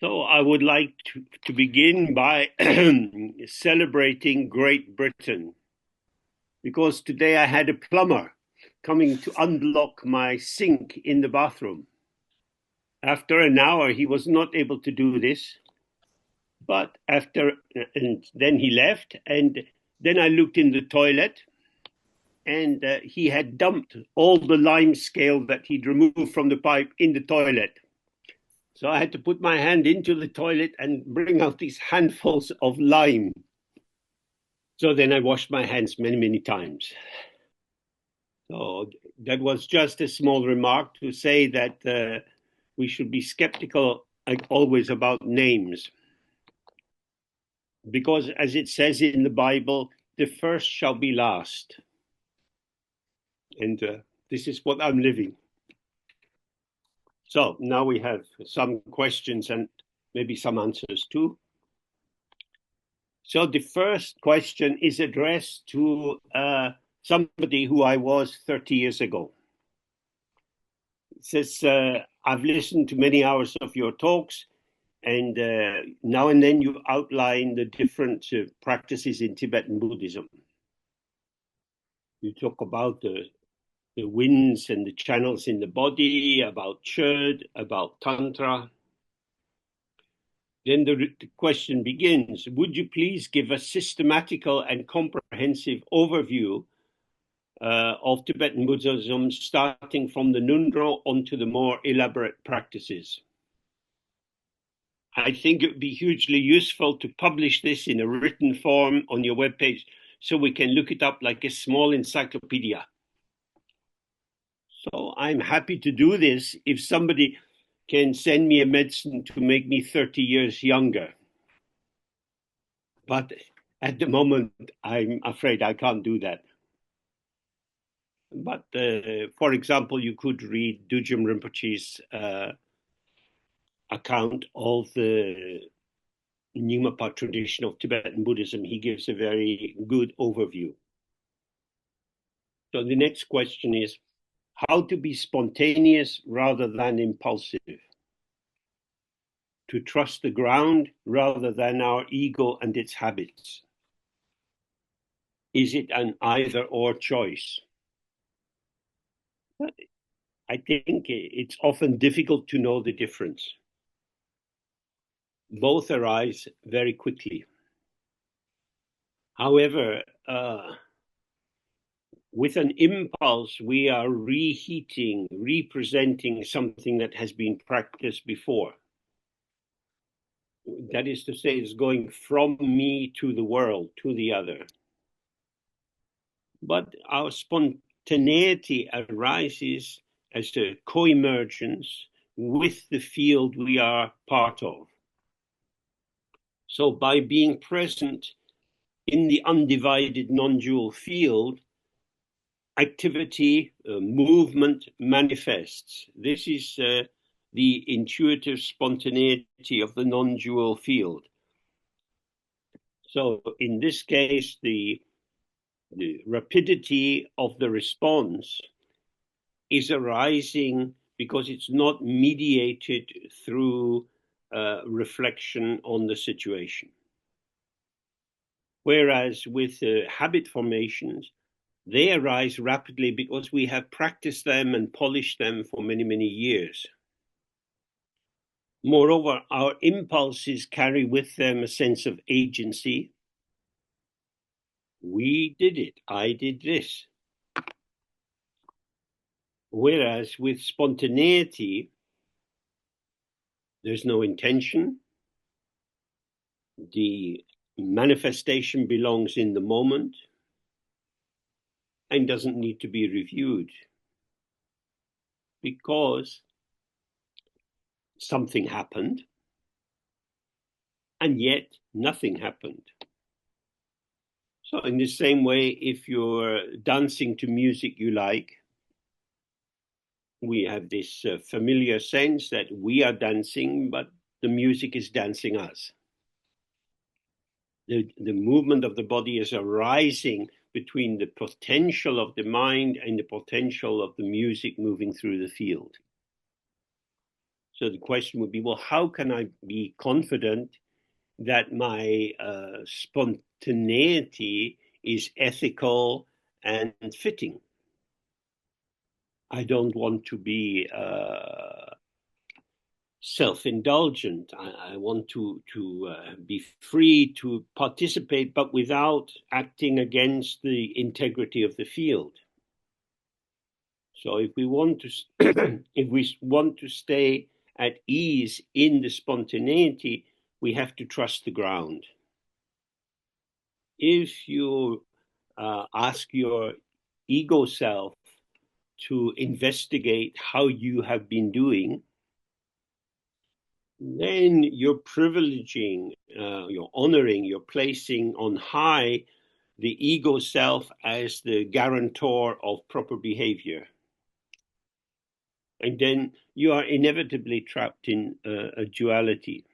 So I would like to begin by celebrating Great Britain, because today I had a plumber coming to unlock my sink in the bathroom. After an hour, he was not able to do this, and then he left, and then I looked in the toilet, and he had dumped all the lime scale that he'd removed from the pipe in the toilet. So I had to put my hand into the toilet and bring out these handfuls of lime. So then I washed my hands many, many times. So that was just a small remark to say that we should be skeptical always about names. Because as it says in the Bible, the first shall be last. And this is what I'm living. So now we have some questions and maybe some answers too. So the first question is addressed to somebody who I was 30 years ago. It says, I've listened to many hours of your talks, and now and then you outline the different practices in Tibetan Buddhism. You talk about the winds and the channels in the body, about Chöd, about Tantra. Then the question begins, would you please give a systematical and comprehensive overview of Tibetan Buddhism, starting from the Ngöndro onto the more elaborate practices? I think it would be hugely useful to publish this in a written form on your webpage so we can look it up like a small encyclopedia. So I'm happy to do this if somebody can send me a medicine to make me 30 years younger. But at the moment, I'm afraid I can't do that. But for example, you could read Dujum Rinpoche's account of the Nyingma tradition of Tibetan Buddhism. He gives a very good overview. So the next question is how to be spontaneous rather than impulsive, to trust the ground rather than our ego and its habits. Is it an either or choice? I think it's often difficult to know the difference. Both arise very quickly. However, with an impulse, we are reheating, representing something that has been practiced before. That is to say, it's going from me to the world, to the other. But our spontaneity arises as a co-emergence with the field we are part of. So by being present in the undivided non-dual field, activity, movement manifests. This is the intuitive spontaneity of the non-dual field. So in this case, the rapidity of the response is arising because it's not mediated through reflection on the situation. Whereas with habit formations, they arise rapidly because we have practiced them and polished them for many, many years. Moreover, our impulses carry with them a sense of agency. We did it. I did this. Whereas with spontaneity, there's no intention. The manifestation belongs in the moment and doesn't need to be reviewed because something happened and yet nothing happened. So in the same way, if you're dancing to music you like, we have this familiar sense that we are dancing, but the music is dancing us. The movement of the body is arising between the potential of the mind and the potential of the music moving through the field. So the question would be, well, how can I be confident that my spontaneity is ethical and fitting? I don't want to be self-indulgent. I want to be free to participate, but without acting against the integrity of the field. So if we want to if we want to stay at ease in the spontaneity, we have to trust the ground. If you ask your ego self to investigate how you have been doing, then you're privileging, you're honoring, you're placing on high the ego self as the guarantor of proper behavior. And then you are inevitably trapped in a duality.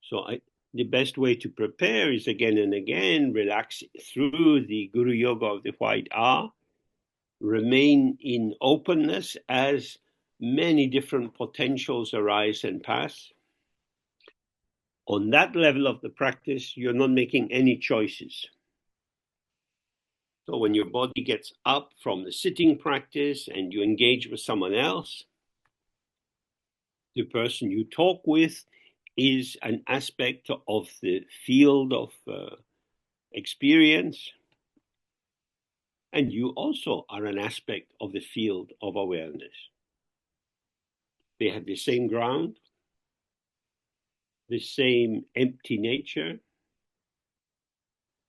So the best way to prepare is again and again, relax through the Guru Yoga of the White R, remain in openness as many different potentials arise and pass. On that level of the practice, you're not making any choices. So when your body gets up from the sitting practice and you engage with someone else, the person you talk with is an aspect of the field of experience, and you also are an aspect of the field of awareness. They have the same ground, the same empty nature,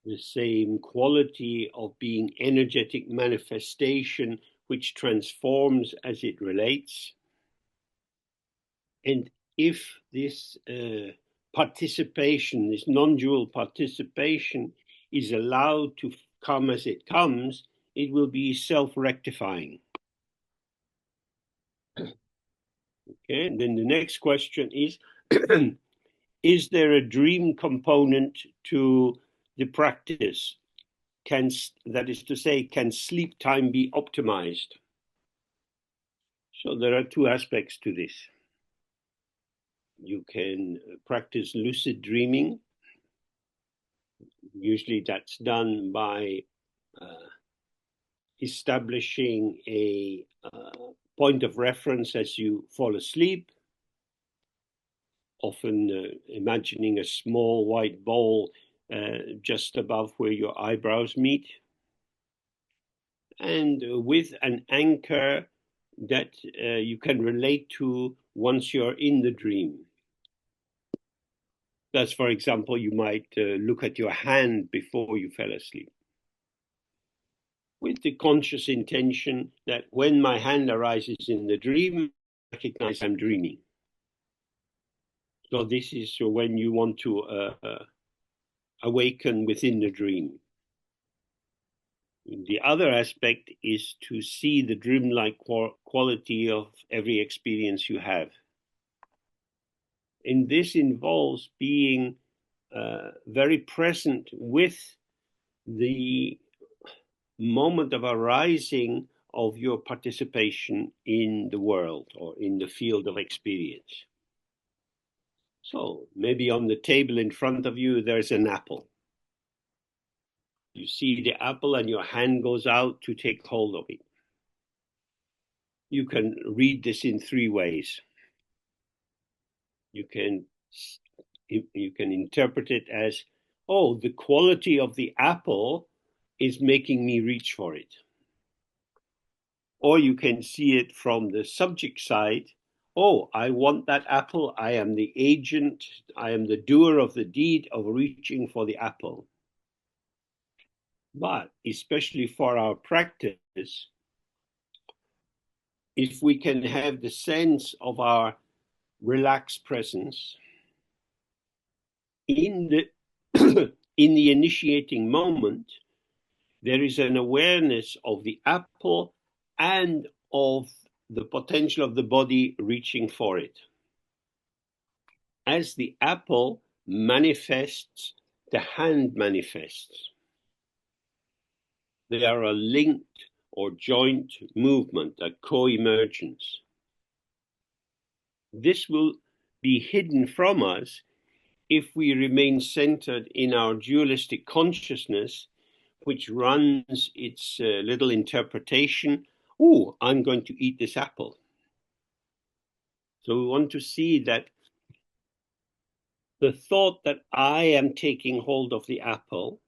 the same quality of being energetic manifestation which transforms as it relates. And if this participation, this non-dual participation, is allowed to come as it comes, it will be self-rectifying. Okay, and then the next question is there a dream component to the practice? That is to say, can sleep time be optimized? So there are two aspects to this. You can practice lucid dreaming. Usually that's done by establishing a point of reference as you fall asleep, often imagining a small white ball just above where your eyebrows meet, and with an anchor that you can relate to once you're in the dream. Thus, for example, you might look at your hand before you fell asleep, with the conscious intention that when my hand arises in the dream, I recognize I'm dreaming. So this is when you want to awaken within the dream. The other aspect is to see the dreamlike quality of every experience you have. And this involves being very present with the moment of arising of your participation in the world or in the field of experience. So maybe on the table in front of you, there's an apple. You see the apple and your hand goes out to take hold of it. You can read this in three ways. You can interpret it as, oh, the quality of the apple is making me reach for it. Or you can see it from the subject side. Oh, I want that apple. I am the agent. I am the doer of the deed of reaching for the apple. But especially for our practice, if we can have the sense of our relaxed presence in the in the initiating moment, there is an awareness of the apple and of the potential of the body reaching for it. As the apple manifests, the hand manifests. They are a linked or joint movement, a co-emergence. This will be hidden from us if we remain centered in our dualistic consciousness, which runs its little interpretation. Oh, I'm going to eat this apple. So we want to see that the thought that I am taking hold of the apple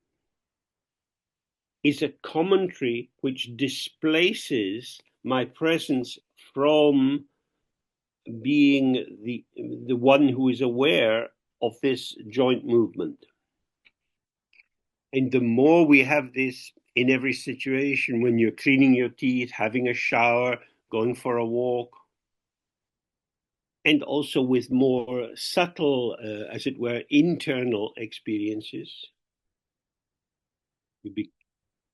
is a commentary which displaces my presence from being the one who is aware of this joint movement. And the more we have this in every situation, when you're cleaning your teeth, having a shower, going for a walk, and also with more subtle, as it were, internal experiences,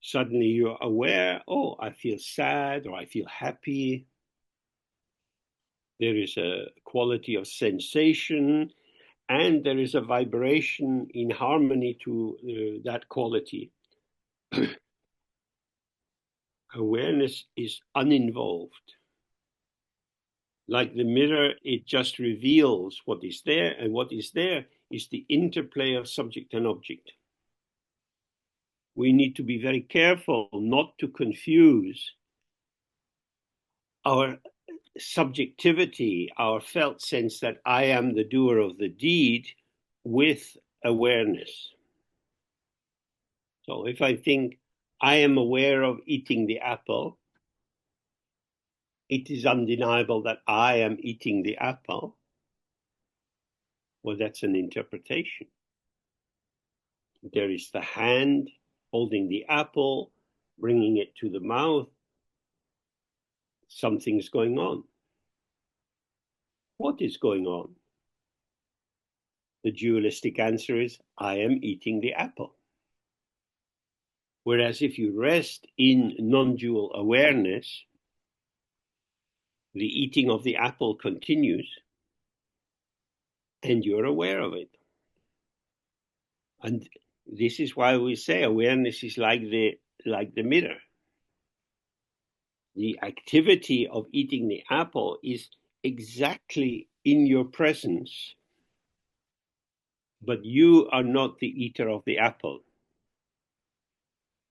suddenly you're aware, oh, I feel sad or I feel happy. There is a quality of sensation, and there is a vibration in harmony to that quality. Awareness is uninvolved. Like the mirror, it just reveals what is there, and what is there is the interplay of subject and object. We need to be very careful not to confuse our subjectivity, our felt sense that I am the doer of the deed, with awareness. So if I think I am aware of eating the apple, it is undeniable that I am eating the apple. Well, that's an interpretation. There is the hand holding the apple, bringing it to the mouth. Something's going on. What is going on? The dualistic answer is, I am eating the apple. Whereas if you rest in non-dual awareness, the eating of the apple continues, and you're aware of it. And this is why we say awareness is like the mirror. The activity of eating the apple is exactly in your presence, but you are not the eater of the apple.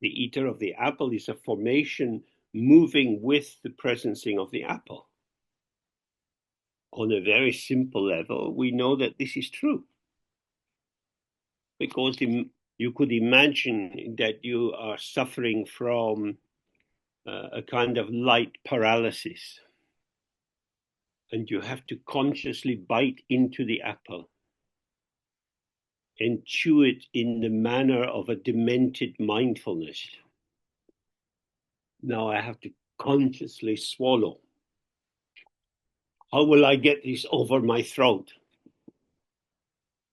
The eater of the apple is a formation moving with the presencing of the apple. On a very simple level, we know that this is true. Because you could imagine that you are suffering from a kind of light paralysis, and you have to consciously bite into the apple and chew it in the manner of a demented mindfulness. Now I have to consciously swallow. How will I get this over my throat?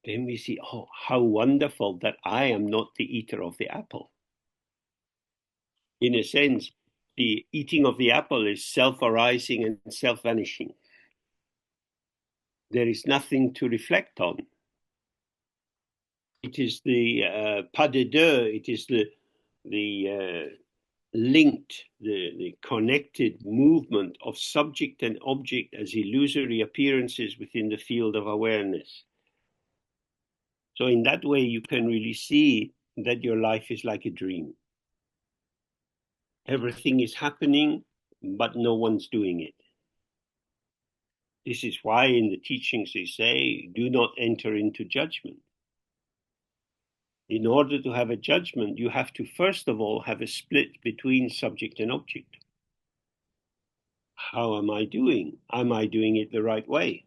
Then we see, oh, how wonderful that I am not the eater of the apple. In a sense, the eating of the apple is self-arising and self-vanishing. There is nothing to reflect on. It is the pas de deux, it is the linked, the connected movement of subject and object as illusory appearances within the field of awareness. So in that way, you can really see that your life is like a dream. Everything is happening, but no one's doing it. This is why in the teachings they say, do not enter into judgment. In order to have a judgment, you have to first of all have a split between subject and object. How am I doing? Am I doing it the right way?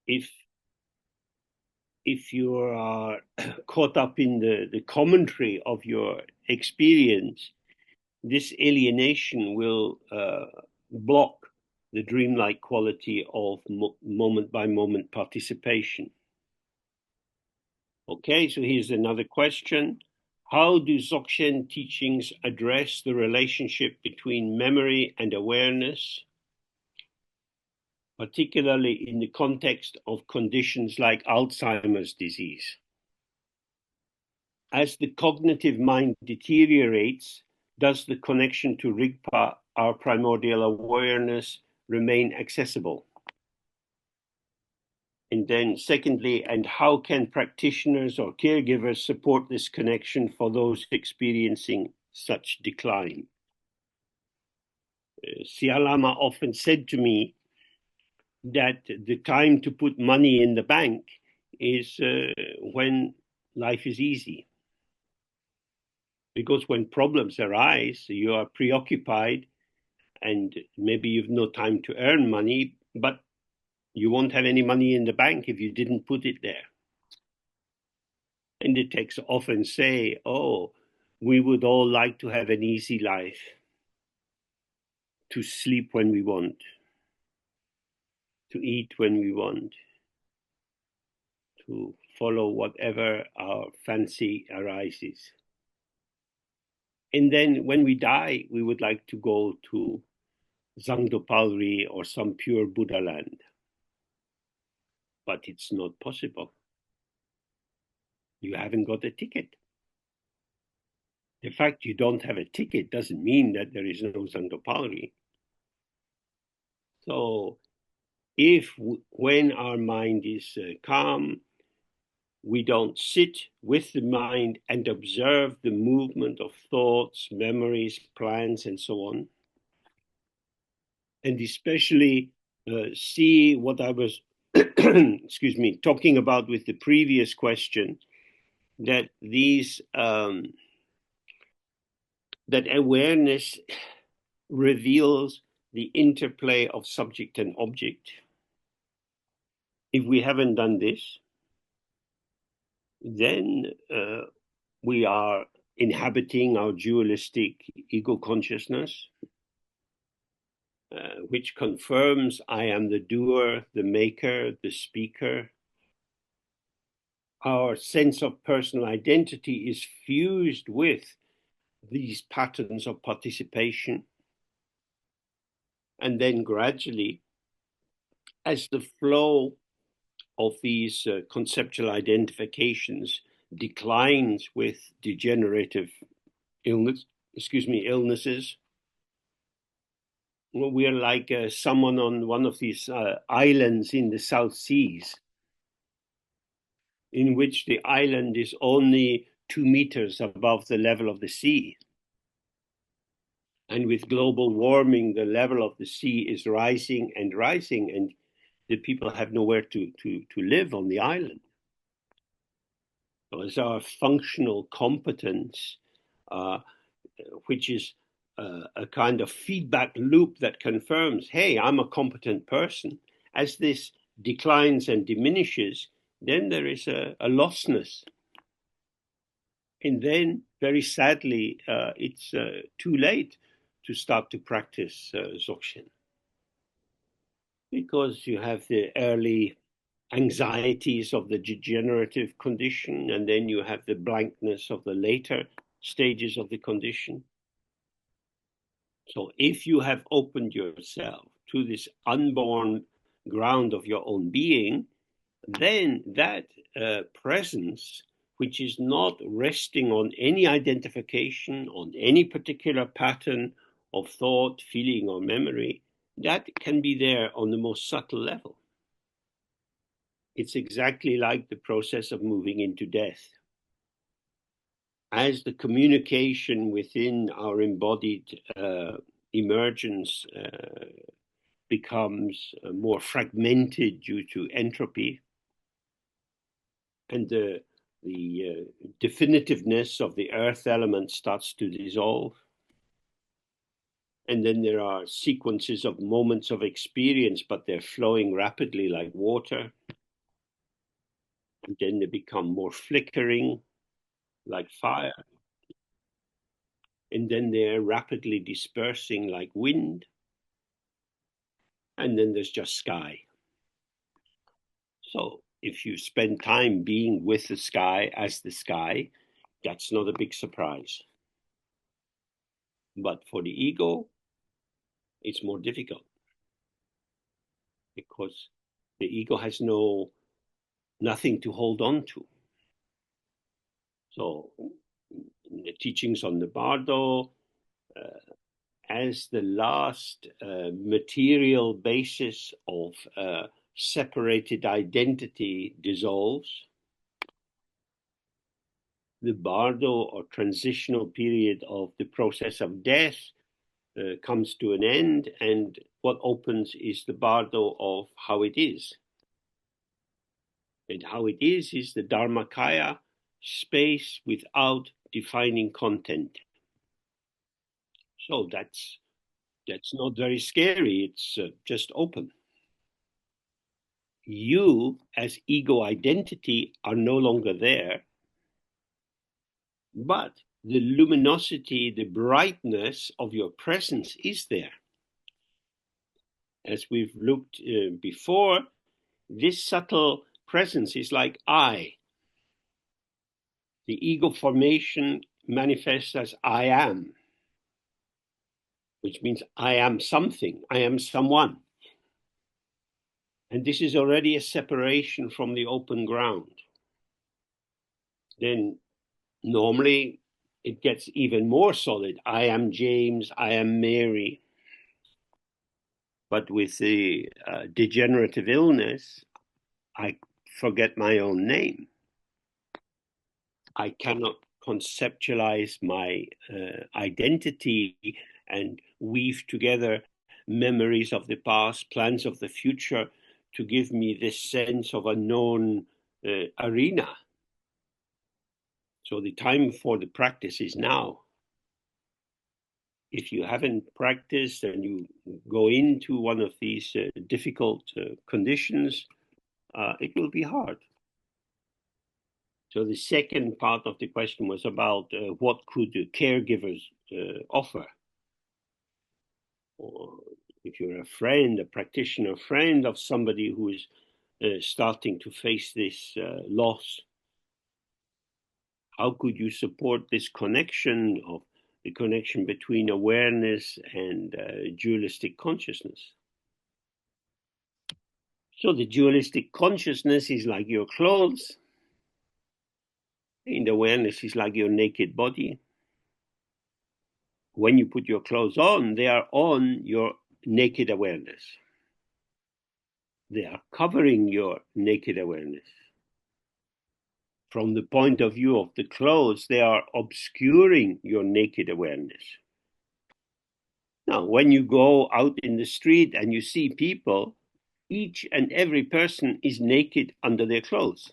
If you are caught up in the commentary of your experience, this alienation will block the dreamlike quality of moment by moment participation. Okay, so here's another question. How do Dzogchen teachings address the relationship between memory and awareness, particularly in the context of conditions like Alzheimer's disease? As the cognitive mind deteriorates, does the connection to rigpa, our primordial awareness, remain accessible? And then secondly, and how can practitioners or caregivers support this connection for those experiencing such decline? Sial Lama often said to me that the time to put money in the bank is when life is easy. Because when problems arise, you are preoccupied and maybe you've no time to earn money, but you won't have any money in the bank if you didn't put it there. And the texts often say, oh, we would all like to have an easy life, to sleep when we want, to eat when we want, to follow whatever our fancy arises. And then when we die, we would like to go to Zangdopalri or some pure Buddha land. But it's not possible. You haven't got a ticket. The fact you don't have a ticket doesn't mean that there is no Zangdopalri. So if when our mind is calm, we don't sit with the mind and observe the movement of thoughts, memories, plans, and so on, and especially see what I was excuse me, talking about with the previous question, that these that awareness reveals the interplay of subject and object. If we haven't done this, then we are inhabiting our dualistic ego consciousness, which confirms I am the doer, the maker, the speaker. Our sense of personal identity is fused with these patterns of participation. And then gradually, as the flow of these conceptual identifications declines with degenerative illnesses, we are like someone on one of these islands in the South Seas, in which the island is only 2 meters above the level of the sea. And with global warming, the level of the sea is rising, and the people have nowhere to live on the island. So it's our functional competence, which is a kind of feedback loop that confirms, hey, I'm a competent person. As this declines and diminishes, then there is a lostness. And then, very sadly, it's too late to start to practice Dzogchen. Because you have the early anxieties of the degenerative condition, and then you have the blankness of the later stages of the condition. So if you have opened yourself to this unborn ground of your own being, then that presence, which is not resting on any identification, on any particular pattern of thought, feeling, or memory, that can be there on the most subtle level. It's exactly like the process of moving into death. As the communication within our embodied emergence becomes more fragmented due to entropy, and the definitiveness of the earth element starts to dissolve, and then there are sequences of moments of experience, but they're flowing rapidly like water. And then they become more flickering like fire. And then they're rapidly dispersing like wind. And then there's just sky. So if you spend time being with the sky as the sky, that's not a big surprise. But for the ego, it's more difficult, because the ego has nothing to hold on to. So in the teachings on the Bardo, as the last material basis of separated identity dissolves. The bardo or transitional period of the process of death comes to an end, and what opens is the bardo of how it is. And how it is the Dharmakaya, space without defining content. So that's not very scary. It's just open. You, as ego identity, are no longer there, but the luminosity, the brightness of your presence is there. As we've looked before, this subtle presence is like I. The ego formation manifests as I am, which means I am something, I am someone. And this is already a separation from the open ground. Then normally it gets even more solid. I am James, I am Mary. But with the degenerative illness, I forget my own name. I cannot conceptualize my identity and weave together memories of the past, plans of the future, to give me this sense of a known arena. So the time for the practice is now. If you haven't practiced and you go into one of these difficult conditions, it will be hard. So the second part of the question was about what could the caregivers offer? Or if you're a friend, a practitioner, friend of somebody who is starting to face this loss, how could you support this connection of the connection between awareness and dualistic consciousness? So the dualistic consciousness is like your clothes, and awareness is like your naked body. When you put your clothes on, they are on your naked awareness. They are covering your naked awareness. From the point of view of the clothes, they are obscuring your naked awareness. Now, when you go out in the street and you see people, each and every person is naked under their clothes.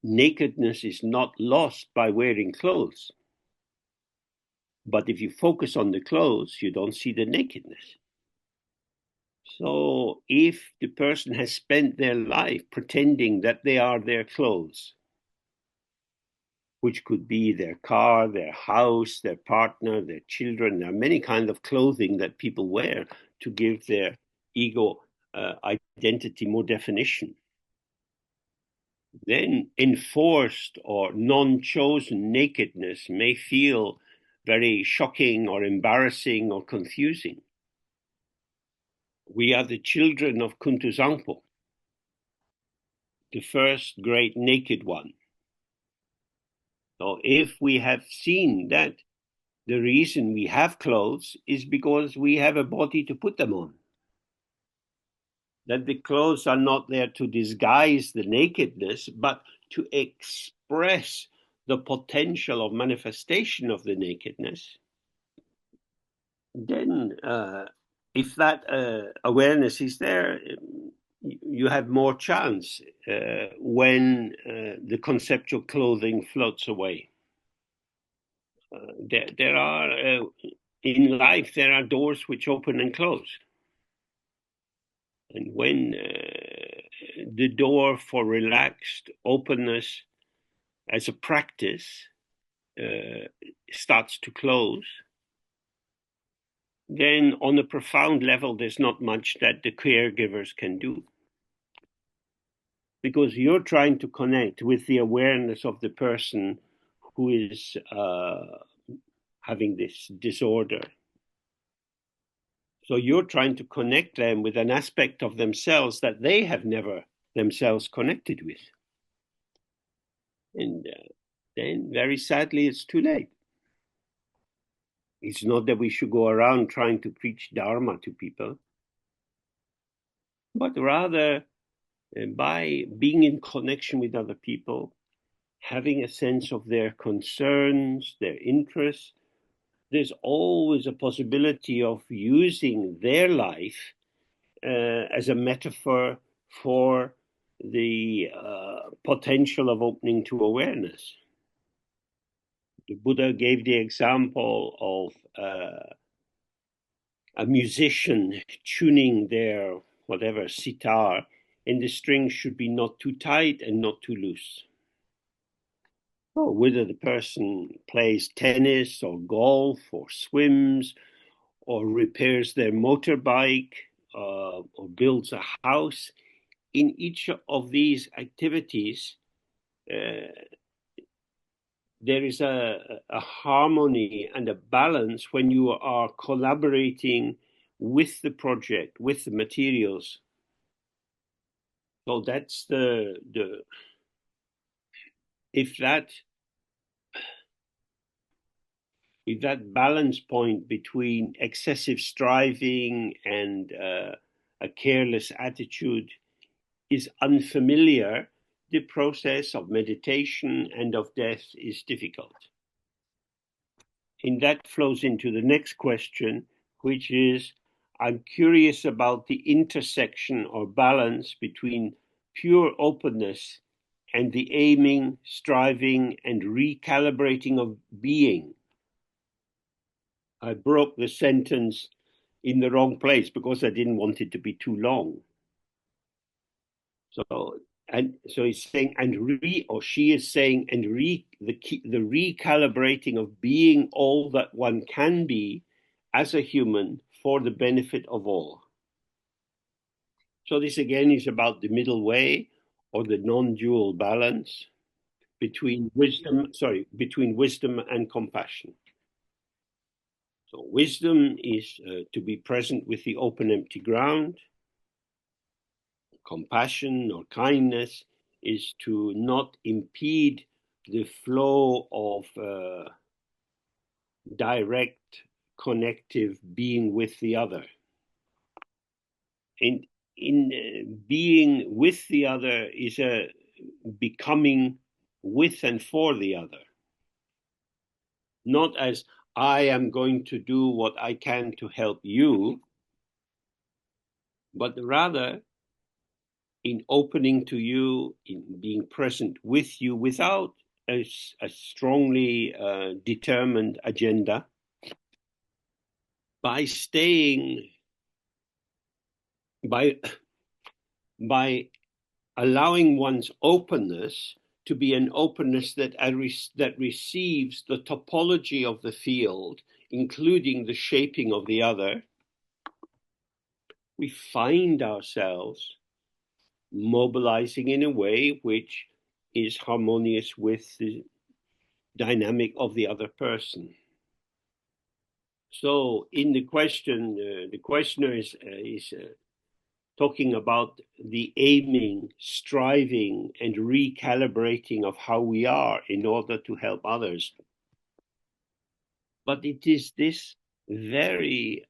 Nakedness is not lost by wearing clothes. But if you focus on the clothes, you don't see the nakedness. So if the person has spent their life pretending that they are their clothes, which could be their car, their house, their partner, their children, there are many kinds of clothing that people wear to give their ego identity more definition. Then enforced or non-chosen nakedness may feel very shocking or embarrassing or confusing. We are the children of Kuntuzangpo, the first great naked one. So if we have seen that the reason we have clothes is because we have a body to put them on, that the clothes are not there to disguise the nakedness, but to express the potential of manifestation of the nakedness, then if that awareness is there, you have more chance when the conceptual clothing floats away. There are in life there are doors which open and close, and when the door for relaxed openness as a practice starts to close, then on a profound level, there's not much that the caregivers can do. Because you're trying to connect with the awareness of the person who is having this disorder. So you're trying to connect them with an aspect of themselves that they have never themselves connected with. And then, very sadly, it's too late. It's not that we should go around trying to preach Dharma to people. but rather by being in connection with other people, having a sense of their concerns, their interests. There's always a possibility of using their life as a metaphor for the potential of opening to awareness. The Buddha gave the example of a musician tuning their whatever sitar, and the strings should be not too tight and not too loose. So whether the person plays tennis or golf or swims or repairs their motorbike or builds a house, in each of these activities, there is a harmony and a balance when you are collaborating with the project, with the materials. So that's if that balance point between excessive striving and a careless attitude is unfamiliar, the process of meditation and of death is difficult. And that flows into the next question, which is, I'm curious about the intersection or balance between pure openness and the aiming, striving, and recalibrating of being. I broke the sentence in the wrong place because I didn't want it to be too long. So he's saying, she is saying, the recalibrating of being all that one can be as a human for the benefit of all. So this again is about the middle way or the non-dual balance between wisdom and compassion. So wisdom is to be present with the open, empty ground. Compassion or kindness is to not impede the flow of direct connective being with the other. And in being with the other is a becoming with and for the other. Not as I am going to do what I can to help you, but rather in opening to you, in being present with you without a strongly determined agenda, by allowing one's openness to be an openness that receives the topology of the field, including the shaping of the other, we find ourselves mobilizing in a way which is harmonious with the dynamic of the other person. So in the question, the questioner is talking about the aiming, striving, and recalibrating of how we are in order to help others. But it is this very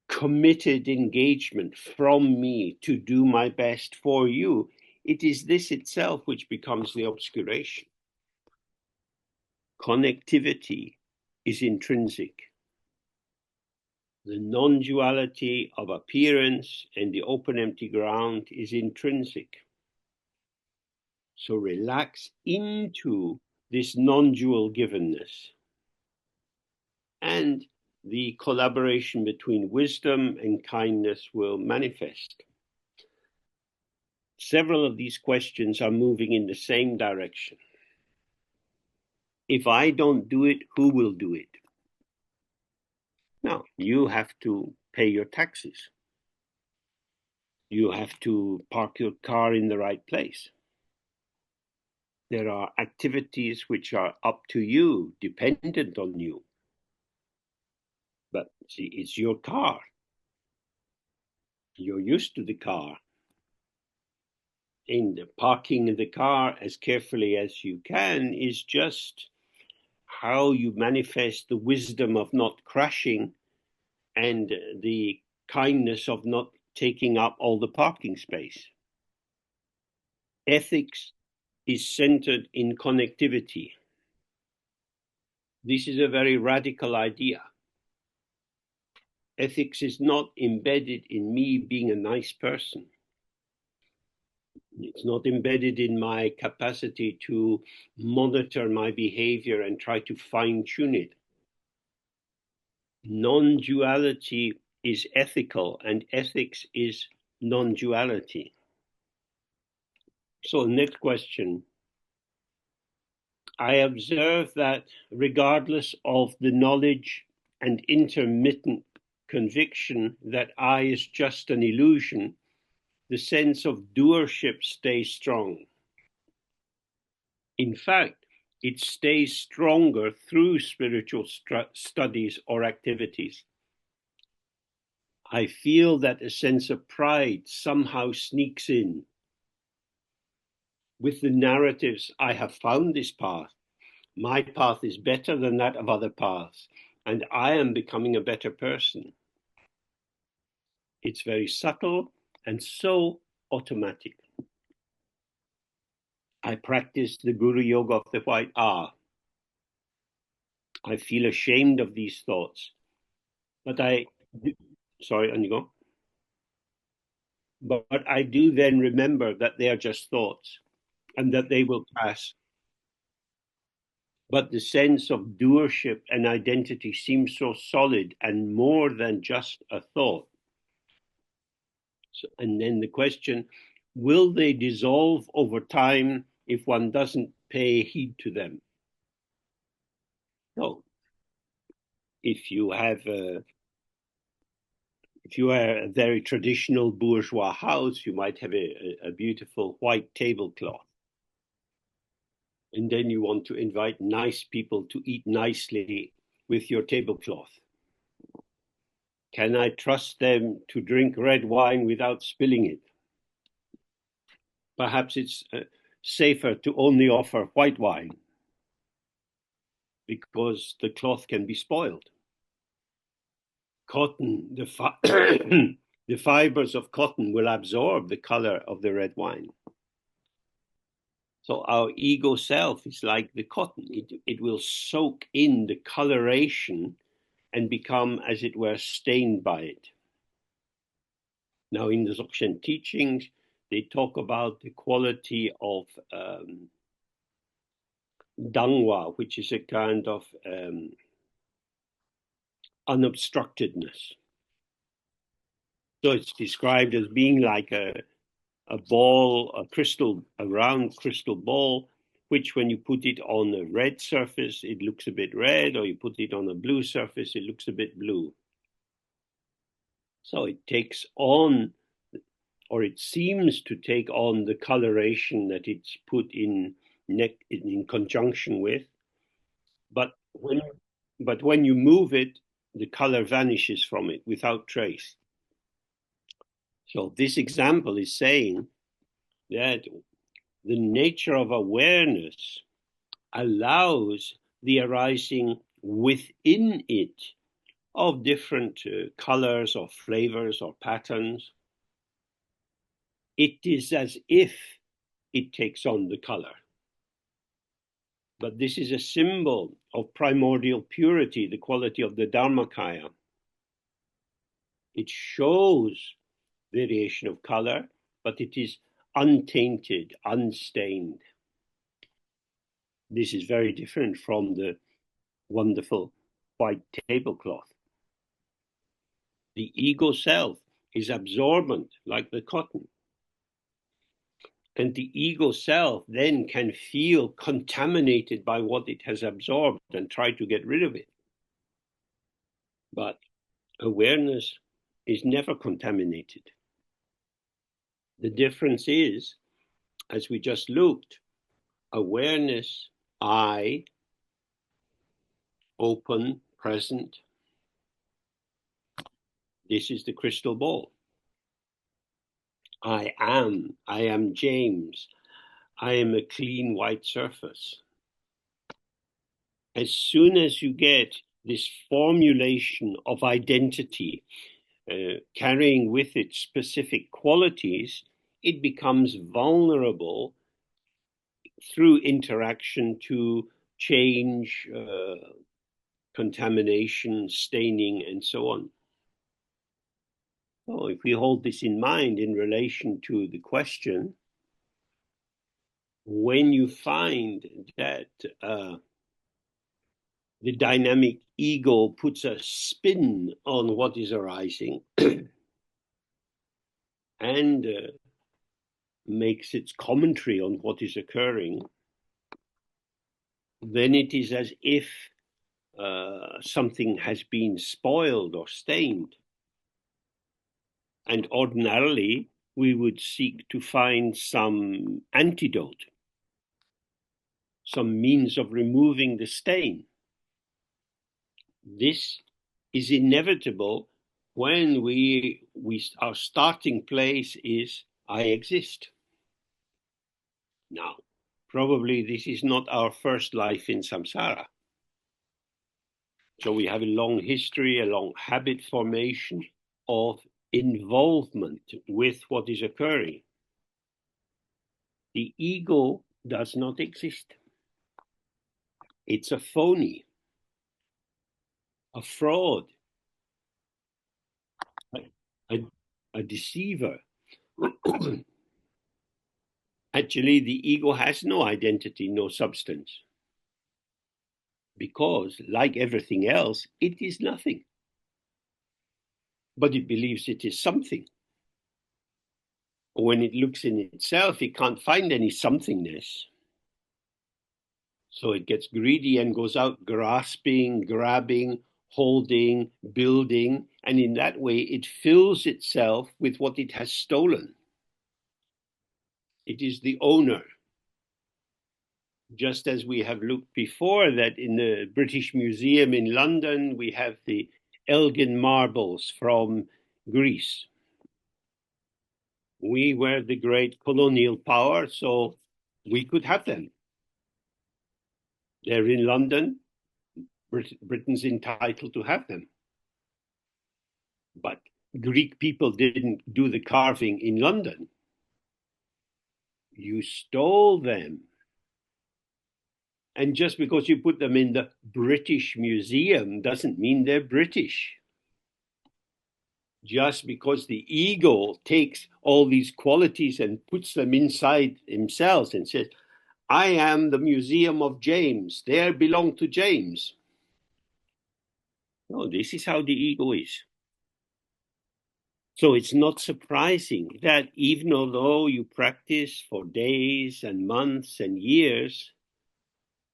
committed engagement from me to do my best for you. It is this itself which becomes the obscuration. Connectivity is intrinsic. The non-duality of appearance and the open, empty ground is intrinsic. So relax into this non-dual givenness, and the collaboration between wisdom and kindness will manifest. Several of these questions are moving in the same direction. If I don't do it, who will do it? Now, you have to pay your taxes. You have to park your car in the right place. There are activities which are up to you, dependent on you. But see, it's your car. You're used to the car. And parking the car as carefully as you can is just how you manifest the wisdom of not crashing and the kindness of not taking up all the parking space. Ethics is centered in connectivity. This is a very radical idea. Ethics is not embedded in me being a nice person. It's not embedded in my capacity to monitor my behavior and try to fine-tune it. Non-duality is ethical, and ethics is non-duality. So next question. I observe that regardless of the knowledge and intermittent conviction that I is just an illusion, the sense of doership stays strong. In fact, it stays stronger through spiritual studies or activities. I feel that a sense of pride somehow sneaks in. With the narratives, I have found this path. My path is better than that of other paths, and I am becoming a better person. It's very subtle and so automatic. I practice the Guru Yoga of the White R. I feel ashamed of these thoughts, but sorry, and you go. But I do then remember that they are just thoughts and that they will pass. But the sense of doership and identity seems so solid and more than just a thought. So, and then the question, will they dissolve over time if one doesn't pay heed to them? No. If you are a very traditional bourgeois house, you might have a beautiful white tablecloth. And then you want to invite nice people to eat nicely with your tablecloth. Can I trust them to drink red wine without spilling it? Perhaps it's safer to only offer white wine because the cloth can be spoiled. Cotton, the fibers of cotton will absorb the color of the red wine. So our ego self is like the cotton. It will soak in the coloration and become, as it were, stained by it. Now, in the Dzogchen teachings, they talk about the quality of dangwa, which is a kind of unobstructedness. So it's described as being like a ball, a round crystal ball, which when you put it on a red surface, it looks a bit red, or you put it on a blue surface, it looks a bit blue. So it takes on, or it seems to take on the coloration that it's put in conjunction with. But when you move it, the color vanishes from it without trace. So this example is saying that the nature of awareness allows the arising within it of different colors or flavors or patterns. It is as if it takes on the color. But this is a symbol of primordial purity, the quality of the Dharmakaya. It shows variation of color, but it is untainted, unstained. This is very different from the wonderful white tablecloth. The ego self is absorbent like the cotton. And the ego self then can feel contaminated by what it has absorbed and try to get rid of it. But awareness is never contaminated. The difference is, as we just looked, awareness, I, open, present. This is the crystal ball. I am James. I am a clean white surface. As soon as you get this formulation of identity, carrying with it specific qualities, it becomes vulnerable through interaction to change, contamination, staining, and so on. So if we hold this in mind in relation to the question, when you find that the dynamic ego puts a spin on what is arising and makes its commentary on what is occurring, then it is as if something has been spoiled or stained. And ordinarily, we would seek to find some antidote, some means of removing the stain. This is inevitable when our starting place is I exist. Now, probably this is not our first life in samsara. So we have a long history, a long habit formation of involvement with what is occurring. The ego does not exist. It's a phony, a fraud, a deceiver. Actually, the ego has no identity, no substance. Because, like everything else, it is nothing. But it believes it is something. When it looks in itself, it can't find any somethingness. So it gets greedy and goes out grasping, grabbing, holding, building, and in that way it fills itself with what it has stolen. It is the owner. Just as we have looked before that in the British Museum in London, we have the Elgin marbles from Greece. We were the great colonial power, so we could have them. They're in London. Britain's entitled to have them. But Greek people didn't do the carving in London. You stole them. And just because you put them in the British Museum doesn't mean they're British. Just because the ego takes all these qualities and puts them inside himself and says, I am the Museum of James. They belong to James. No, this is how the ego is. So it's not surprising that even although you practice for days and months and years,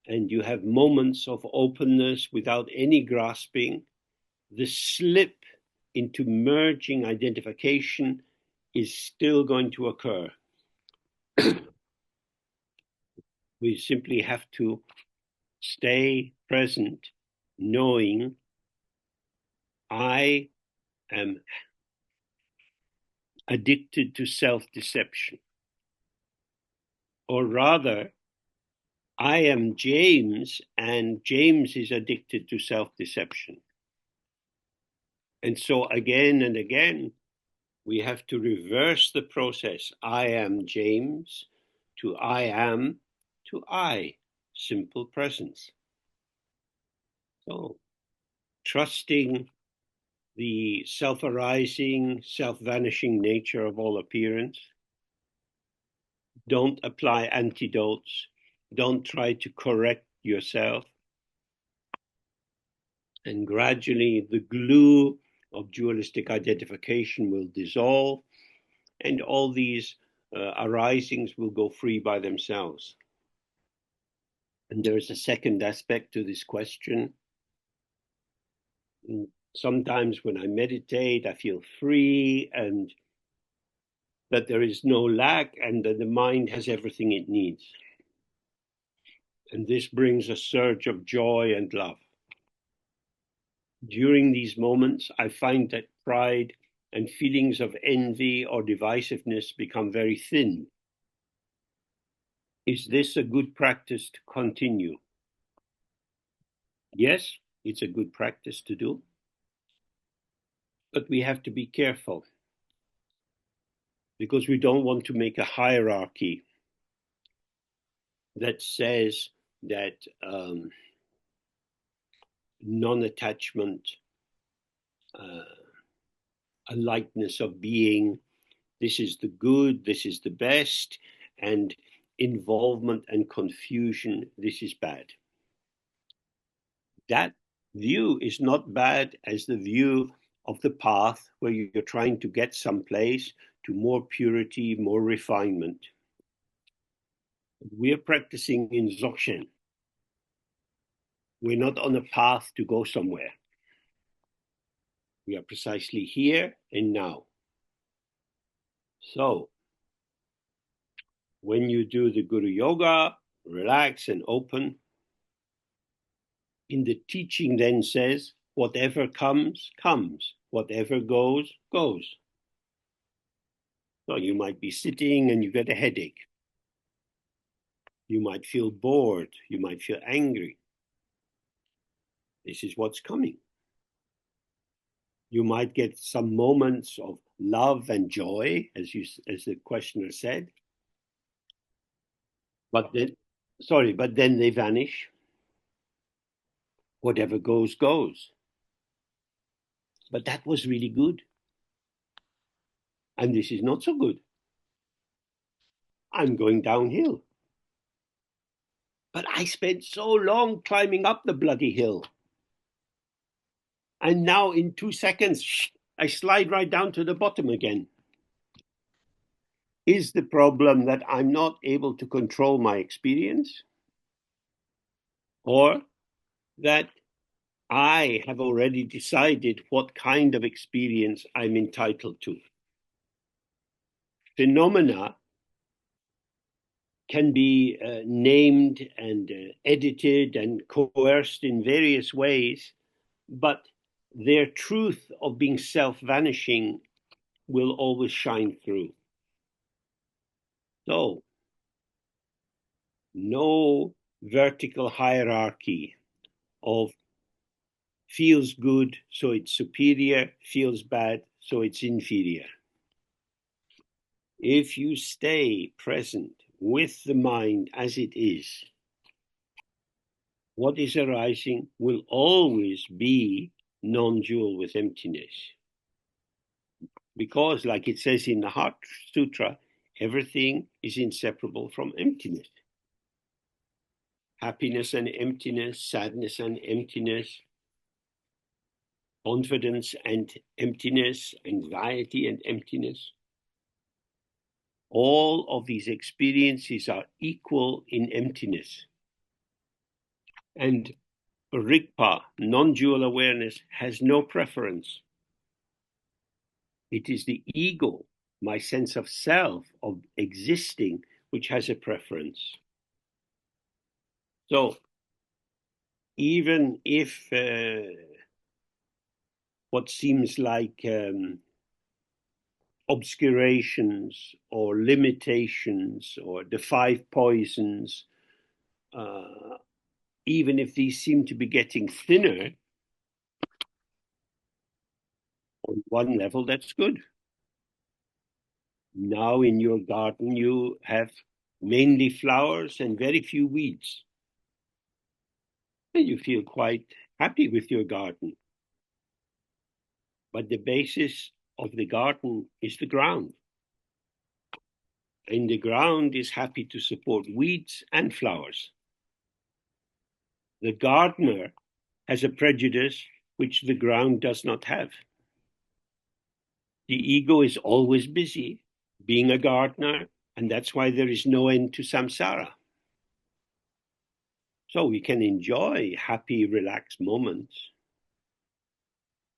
and you have moments of openness without any grasping, the slip into merging identification is still going to occur. We simply have to stay present, knowing I am addicted to self-deception. Or rather, I am James, and James is addicted to self-deception. And so again and again, we have to reverse the process. I am James to I am to I, simple presence. So trusting the self-arising, self-vanishing nature of all appearance. Don't apply antidotes. Don't try to correct yourself. And gradually the glue of dualistic identification will dissolve, and all these arisings will go free by themselves. And there is a second aspect to this question. Sometimes when I meditate, I feel free and that there is no lack and that the mind has everything it needs. And this brings a surge of joy and love. During these moments, I find that pride and feelings of envy or divisiveness become very thin. Is this a good practice to continue? Yes, it's a good practice to do. But we have to be careful because we don't want to make a hierarchy that says that non-attachment, a lightness of being, this is the good, this is the best, and involvement and confusion, this is bad. That view is not bad as the view of the path where you're trying to get someplace to more purity, more refinement. We're practicing in Dzogchen. We're not on a path to go somewhere. We are precisely here and now. So, when you do the Guru Yoga, relax and open. In the teaching then says, whatever comes, comes. Whatever goes, goes. So you might be sitting and you get a headache. You might feel bored. You might feel angry. This is what's coming. You might get some moments of love and joy, as the questioner said. But then they vanish. Whatever goes, goes. But that was really good. And this is not so good. I'm going downhill. But I spent so long climbing up the bloody hill. And now in 2 seconds, I slide right down to the bottom again. Is the problem that I'm not able to control my experience? Or that I have already decided what kind of experience I'm entitled to? Phenomena can be named and edited and coerced in various ways, but their truth of being self-vanishing will always shine through. So, no vertical hierarchy of feels good, so it's superior, feels bad, so it's inferior. If you stay present with the mind as it is, what is arising will always be non-dual with emptiness. Because, like it says in the Heart Sutra, everything is inseparable from emptiness. Happiness and emptiness, sadness and emptiness, confidence and emptiness, anxiety and emptiness. All of these experiences are equal in emptiness. And rigpa, non-dual awareness, has no preference. It is the ego, my sense of self, of existing, which has a preference. So, even if what seems like obscurations or limitations or the 5 poisons, even if these seem to be getting thinner, on one level, that's good. Now in your garden, you have mainly flowers and very few weeds. And you feel quite happy with your garden. But the basis of the garden is the ground. And the ground is happy to support weeds and flowers. The gardener has a prejudice which the ground does not have. The ego is always busy being a gardener, and that's why there is no end to samsara. So we can enjoy happy, relaxed moments.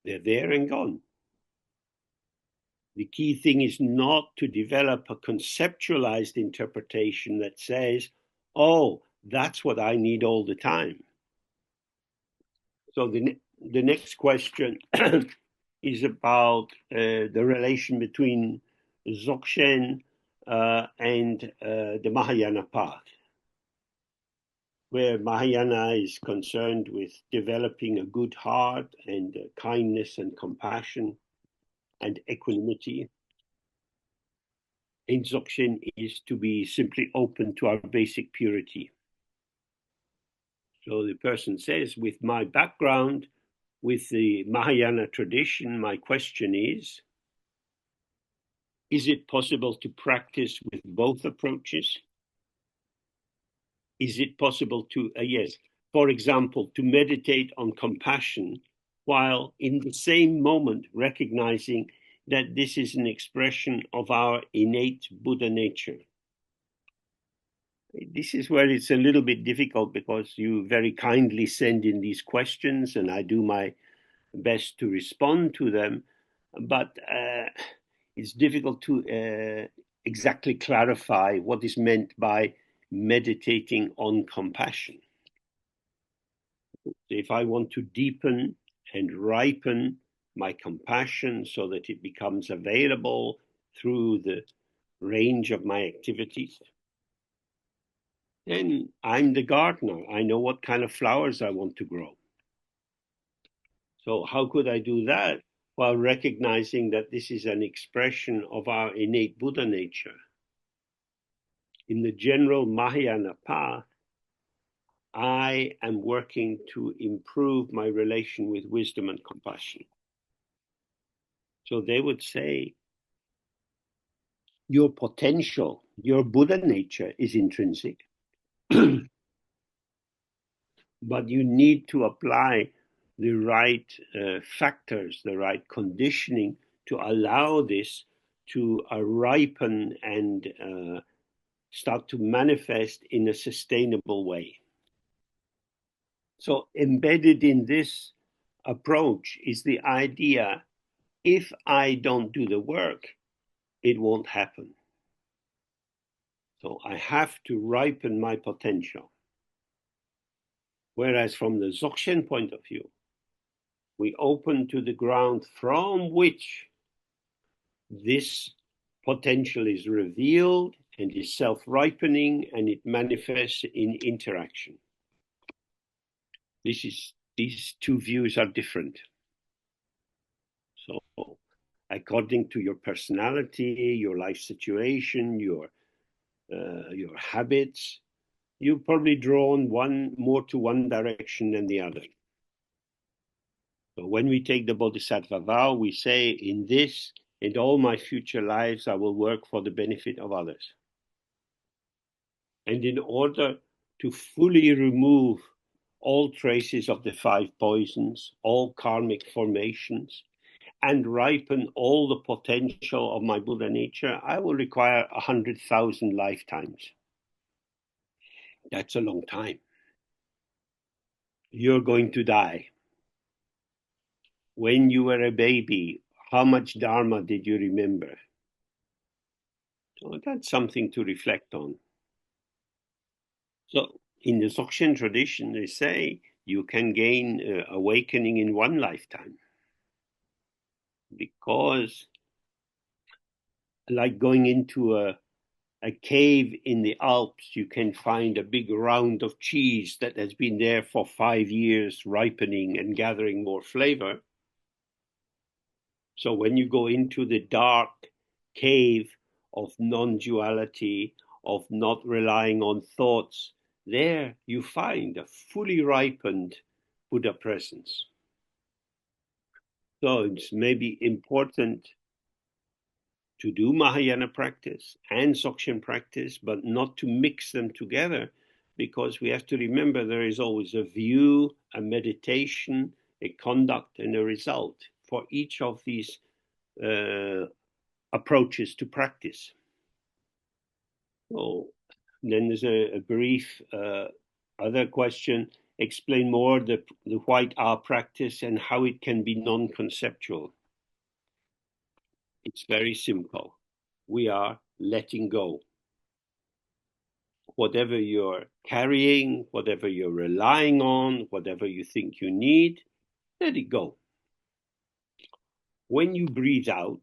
They're there and gone. The key thing is not to develop a conceptualized interpretation that says, oh, that's what I need all the time. So the next question is about the relation between Dzogchen and the Mahayana path, where Mahayana is concerned with developing a good heart and kindness and compassion. and equanimity. In Dzogchen is to be simply open to our basic purity. So the person says, with my background, with the Mahayana tradition, my question is it possible to practice with both approaches? Is it possible to, yes, for example, to meditate on compassion while in the same moment recognizing that this is an expression of our innate Buddha nature? This is where it's a little bit difficult because you very kindly send in these questions and I do my best to respond to them, but it's difficult to exactly clarify what is meant by meditating on compassion. If I want to deepen and ripen my compassion so that it becomes available through the range of my activities, then I'm the gardener. I know what kind of flowers I want to grow. So how could I do that while recognizing that this is an expression of our innate Buddha nature? In the general Mahayana path, I am working to improve my relation with wisdom and compassion. So they would say, your potential, your Buddha nature is intrinsic, but you need to apply the right factors, the right conditioning to allow this to ripen and start to manifest in a sustainable way. So embedded in this approach is the idea, if I don't do the work, it won't happen. So I have to ripen my potential. Whereas from the Dzogchen point of view, we open to the ground from which this potential is revealed and is self-ripening, and it manifests in interaction. These two views are different. So according to your personality, your life situation, your habits, you're probably drawn more to one direction than the other. So when we take the Bodhisattva vow, we say, in this and all my future lives, I will work for the benefit of others. And in order to fully remove all traces of the five poisons, all karmic formations, and ripen all the potential of my Buddha nature, I will require 100,000 lifetimes. That's a long time. You're going to die. When you were a baby, how much Dharma did you remember? So that's something to reflect on. So in the Dzogchen tradition, they say you can gain awakening in one lifetime. Because like going into a cave in the Alps, you can find a big round of cheese that has been there for 5 years, ripening and gathering more flavor. So when you go into the dark cave of non-duality, of not relying on thoughts, there you find a fully ripened Buddha presence. So it's maybe important to do Mahayana practice and Dzogchen practice, but not to mix them together, because we have to remember there is always a view, a meditation, a conduct, and a result for each of these approaches to practice. So then there's a brief other question. Explain more the white R practice and how it can be non-conceptual. It's very simple. We are letting go. Whatever you're carrying, whatever you're relying on, whatever you think you need, let it go. When you breathe out,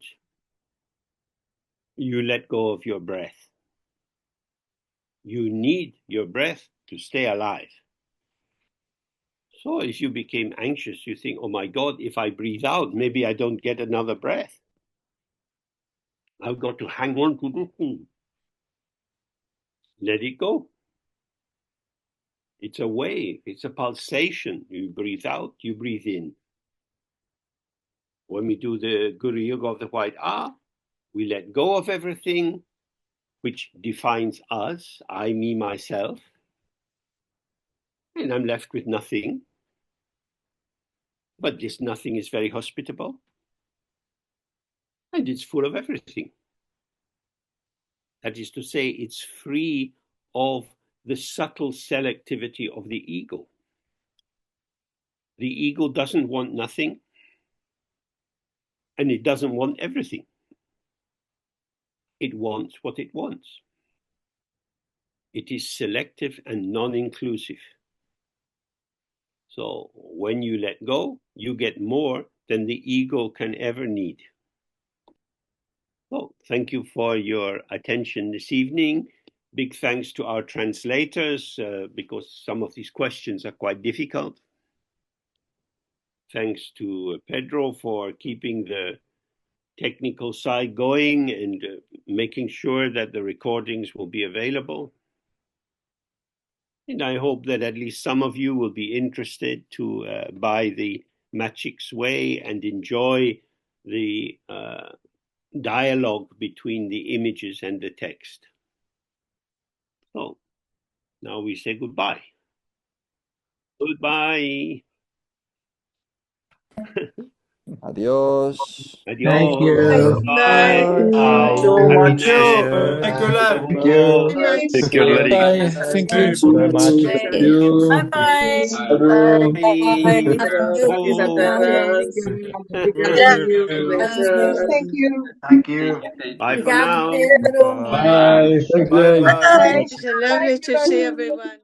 you let go of your breath. You need your breath to stay alive. So if you became anxious, you think, oh my God, if I breathe out, maybe I don't get another breath. I've got to hang on to the thing. Let it go. It's a wave. It's a pulsation. You breathe out, you breathe in. When we do the Guru Yoga of the White we let go of everything which defines us, I, me, myself, and I'm left with nothing. But this nothing is very hospitable, and it's full of everything. That is to say, it's free of the subtle selectivity of the ego. The ego doesn't want nothing, and it doesn't want everything. It wants what it wants. It is selective and non-inclusive. So when you let go, you get more than the ego can ever need. So thank you for your attention this evening. Big thanks to our translators, because some of these questions are quite difficult. Thanks to Pedro for keeping the technical side going and making sure that the recordings will be available. And I hope that at least some of you will be interested to buy the Machik's Way and enjoy the dialogue between the images and the text. So now we say goodbye. Goodbye. Adios. Adios. Thank you. Bye. Bye. So much. Happiness. Thank you, Love. Thank you. Thank you very much. Bye. Thank you. Thank you very much. Thank you. Bye-bye. Sadhu. Bye. you, Oh. Love you, Professor. Thank you. Thank you. Bye for now. Bye. Bye. Thank Bye you. bye. It's lovely to see everyone.